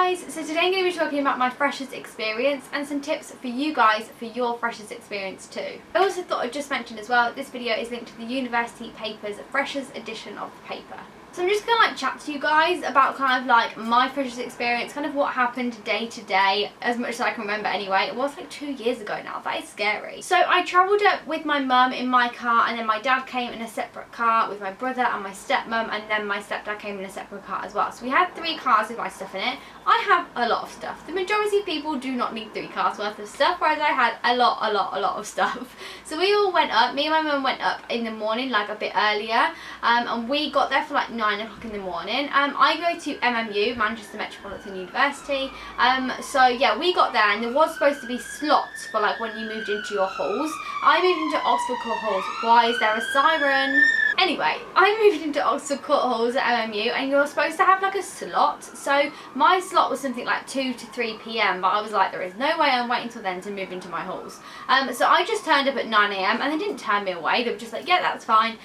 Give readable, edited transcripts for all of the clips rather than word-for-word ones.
guys, so today I'm going to be talking about my freshers experience and some tips for you guys for your freshers experience too. I also thought I'd just mention as well that this video is linked to the University Papers freshers edition of the paper. So I'm just going to like chat to you guys about kind of like my freshers experience, kind of what happened day to day, as much as I can remember anyway. It was like 2 years ago now, that is scary. So I travelled up with my mum in my car, and then my dad came in a separate car with my brother and my stepmum, and then my stepdad came in a separate car as well. So we had 3 cars with my stuff in it. I have a lot of stuff. The majority of people do not need 3 cars worth of stuff, whereas I had a lot of stuff. So we all went up, me and my mum went up in the morning, like a bit earlier, and we got there for like 9 o'clock in the morning. I go to MMU, Manchester Metropolitan University, so yeah, we got there and there was supposed to be slots for like when you moved into your halls. I moved into Oxford Court Halls. Why is there a siren? Anyway, I moved into Oxford Court Halls at MMU, and you're supposed to have like a slot. So my slot was something like 2 to 3 PM, but I was like, there is no way I'm waiting till then to move into my halls. So I just turned up at 9 AM and they didn't turn me away. They were just like, yeah, that's fine.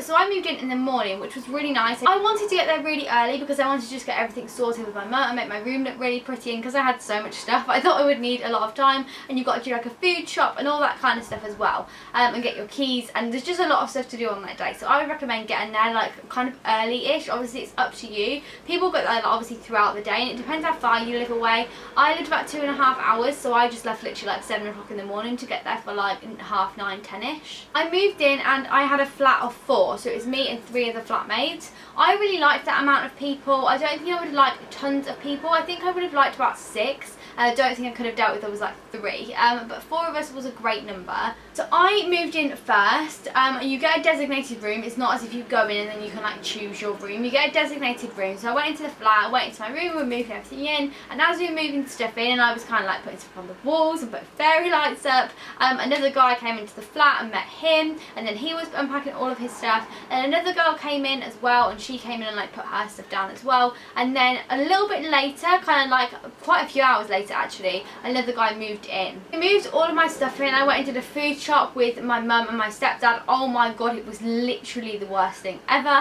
So I moved in the morning, which was really nice. I wanted to get there really early because I wanted to just get everything sorted with my mum and make my room look really pretty, and because I had so much stuff, I thought I would need a lot of time, and you've got to do like a food shop and all that kind of stuff as well, and get your keys, and there's just a lot of stuff to do on that day. So I would recommend getting there like kind of early-ish. Obviously it's up to you. People get there like, obviously throughout the day, and it depends how far you live away. I lived about 2.5 hours, so I just left literally like 7 o'clock in the morning to get there for like 9:30, 10ish. I moved in and I had a flat of 4, so it was me and 3 of the flatmates. I really liked that amount of people. I don't think I would have liked tons of people. I think I would have liked about 6. I don't think I could have dealt with there was like 3, but 4 of us was a great number. So I moved in first. You get a designated room. It's not as if you go in and then you can like choose your room. You get a designated room. So I went into the flat, I went into my room, we were moving everything in, and as we were moving stuff in, and I was kind of like putting stuff on the walls and putting fairy lights up, another guy came into the flat and met him, and then he was unpacking all of his stuff, and another girl came in as well, and she came in and like put her stuff down as well. And then a little bit later, kind of like quite a few hours later actually, another guy moved in. He moved all of my stuff in. I went into the food shop with my mum and my stepdad. Oh my god, it was literally the worst thing ever.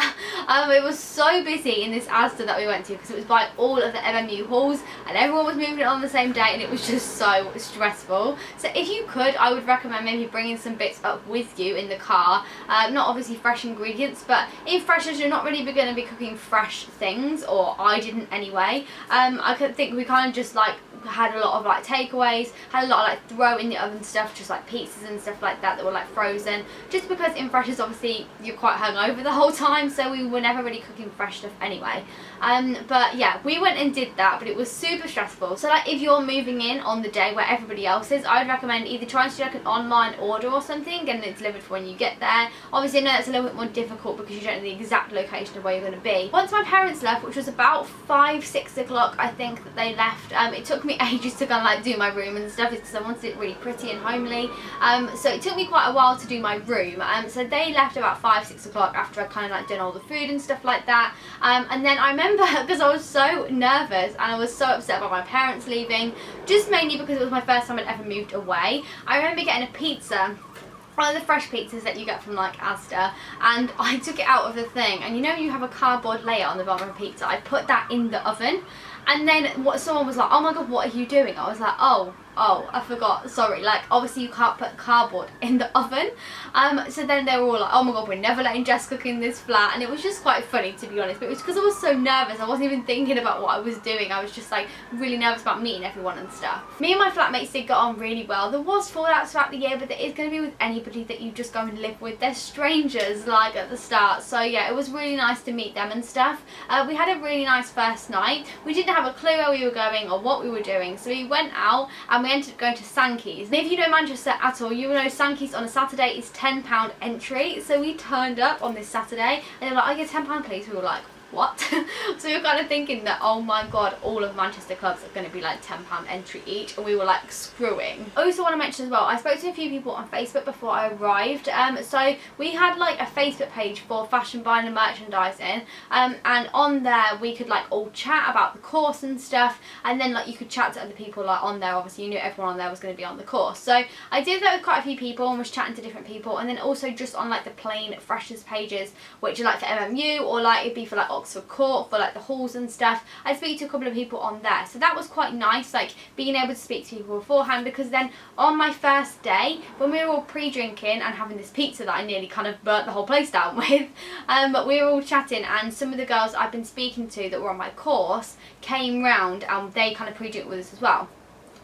It was so busy in this Asda that we went to because it was by all of the MMU halls, and everyone was moving it on the same day, and it was just so stressful. So if you could, I would recommend maybe bringing some bits up with you in the car. Not obviously fresh ingredients, but in freshers you're not really going to be cooking fresh things, or I didn't anyway. I could think we kind of just like had a lot of like takeaways, had a lot of like throw in the oven stuff, just like pizzas and stuff like that were like frozen, just because in freshers obviously you're quite hungover the whole time, so we were never really cooking fresh stuff anyway. But yeah, we went and did that, but it was super stressful. So like if you're moving in on the day where everybody else is, I would recommend either trying to do like an online order or something, getting it delivered for when you get there. Obviously I know that's a little bit more difficult because you don't know the exact location of where you're going to be. Once my parents left, which was about 5-6 o'clock I think that they left, it took me ages to kind of like do my room and stuff, because I wanted it really pretty and homely. So it took me quite a while to do my room. So they left about 5-6 o'clock after I kind of like done all the food and stuff like that. And then I remember, because I was so nervous and I was so upset about my parents leaving, just mainly because it was my first time I'd ever moved away, I remember getting a pizza, one of the fresh pizzas that you get from like Asda, and I took it out of the thing, and you know you have a cardboard layer on the bottom of a pizza, I put that in the oven, and then someone was like, oh my god, what are you doing? I was like, oh, I forgot, sorry, like obviously you can't put cardboard in the oven. So then they were all like, oh my god, we're never letting Jess cook in this flat, and it was just quite funny to be honest, but it was because I was so nervous. I wasn't even thinking about what I was doing. I was just like really nervous about meeting everyone and stuff. Me and my flatmates did get on really well. There was fallouts throughout the year, but there is going to be with anybody that you just go and live with. They're strangers like at the start, so yeah, it was really nice to meet them and stuff. We had a really nice first night. We didn't have a clue where we were going or what we were doing, so we went out and we ended up going to Sankey's. And if you know Manchester at all, you will know Sankey's on a Saturday is £10 entry. So we turned up on this Saturday and they were like, oh yeah, £10 please. We were like, what? So we were kind of thinking that, oh my god, all of Manchester clubs are going to be like £10 entry each, and we were like screwing. I also want to mention as well, I spoke to a few people on Facebook before I arrived. So we had like a Facebook page for fashion buying and merchandising, and on there we could like all chat about the course and stuff, and then like you could chat to other people like on there. Obviously you knew everyone on there was going to be on the course, so I did that with quite a few people and was chatting to different people, and then also just on like the plain freshers pages, which are like for MMU, or like it'd be for like Oxford Court for like the halls and stuff. I speak to a couple of people on there, so that was quite nice, like being able to speak to people beforehand, because then on my first day when we were all pre-drinking and having this pizza that I nearly kind of burnt the whole place down with, but we were all chatting, and some of the girls I've been speaking to that were on my course came round and they kind of pre-drink with us as well.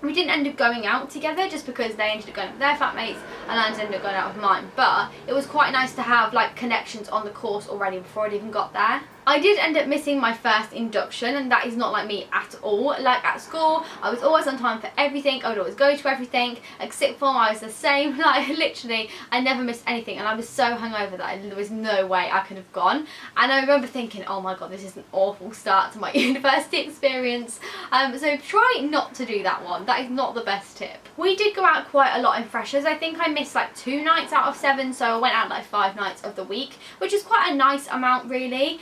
We didn't end up going out together just because they ended up going out with their flatmates and I ended up going out with mine, but it was quite nice to have like connections on the course already before I'd even got there. I did end up missing my first induction, and that is not like me at all. Like at school, I was always on time for everything. I would always go to everything. Like sixth form, I was the same. Like literally, I never missed anything, and I was so hungover that there was no way I could have gone. And I remember thinking, oh my god, this is an awful start to my university experience. So try not to do that one. That is not the best tip. We did go out quite a lot in freshers. I think I missed like 2 nights out of 7, so I went out like 5 nights of the week, which is quite a nice amount really.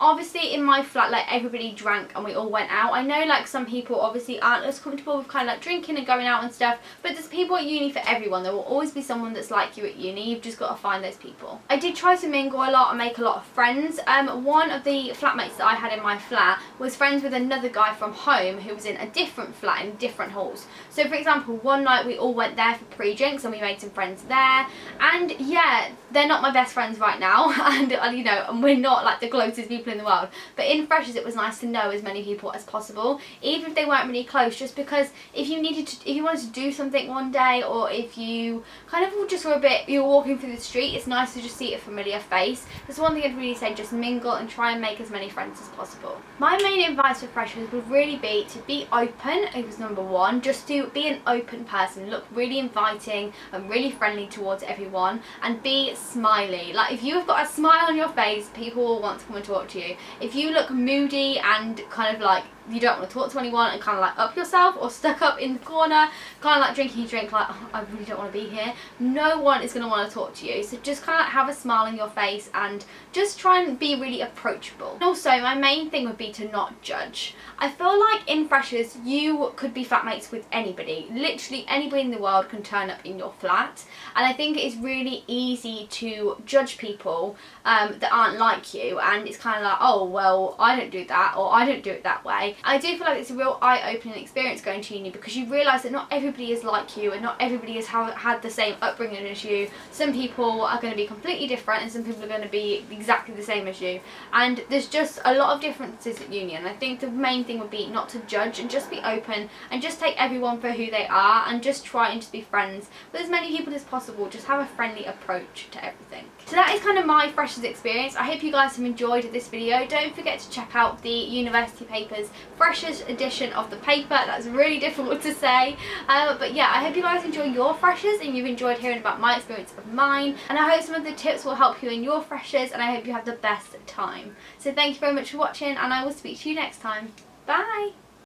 Obviously in my flat, like everybody drank and we all went out. I know like some people obviously aren't as comfortable with kind of like drinking and going out and stuff, but there's people at uni for everyone. There will always be someone that's like you at uni. You've just got to find those people. I did try to mingle a lot and make a lot of friends. One of the flatmates that I had in my flat was friends with another guy from home who was in a different flat in different halls. So for example, one night we all went there for pre-drinks and we made some friends there, and yeah, they're not my best friends right now, and you know, and we're not like the closest people in the world, but in freshers it was nice to know as many people as possible, even if they weren't really close, just because if you wanted to do something one day, or if you kind of just were you're walking through the street, it's nice to just see a familiar face. That's one thing I'd really say, just mingle and try and make as many friends as possible. My main advice for freshers would really be to be open. It was number one, just to be an open person, look really inviting and really friendly towards everyone, and be smiley. Like if you have got a smile on your face, people will want to come and talk to you. If you look moody and kind of like you don't want to talk to anyone and kind of like up yourself or stuck up in the corner, kind of like drinking your drink like, oh, I really don't want to be here, no one is going to want to talk to you. So just kind of have a smile on your face and just try and be really approachable. And also my main thing would be to not judge. I feel like in freshers you could be flatmates with anybody. Literally anybody in the world can turn up in your flat, and I think it's really easy to judge people that aren't like you, and it's kind of like, oh well, I don't do that, or I don't do it that way. I do feel like it's a real eye-opening experience going to uni, because you realise that not everybody is like you and not everybody has had the same upbringing as you. Some people are going to be completely different and some people are going to be exactly the same as you, and there's just a lot of differences at uni, and I think the main thing would be not to judge and just be open and just take everyone for who they are and just try and just be friends with as many people as possible. Just have a friendly approach to everything. So that is kind of my freshers experience. I hope you guys have enjoyed this video. Don't forget to check out the University Papers freshers edition of the paper. That's really difficult to say, but yeah, I hope you guys enjoy your freshers and you've enjoyed hearing about my experience of mine, and I hope some of the tips will help you in your freshers, and I hope you have the best time. So thank you very much for watching, and I will speak to you next time. Bye!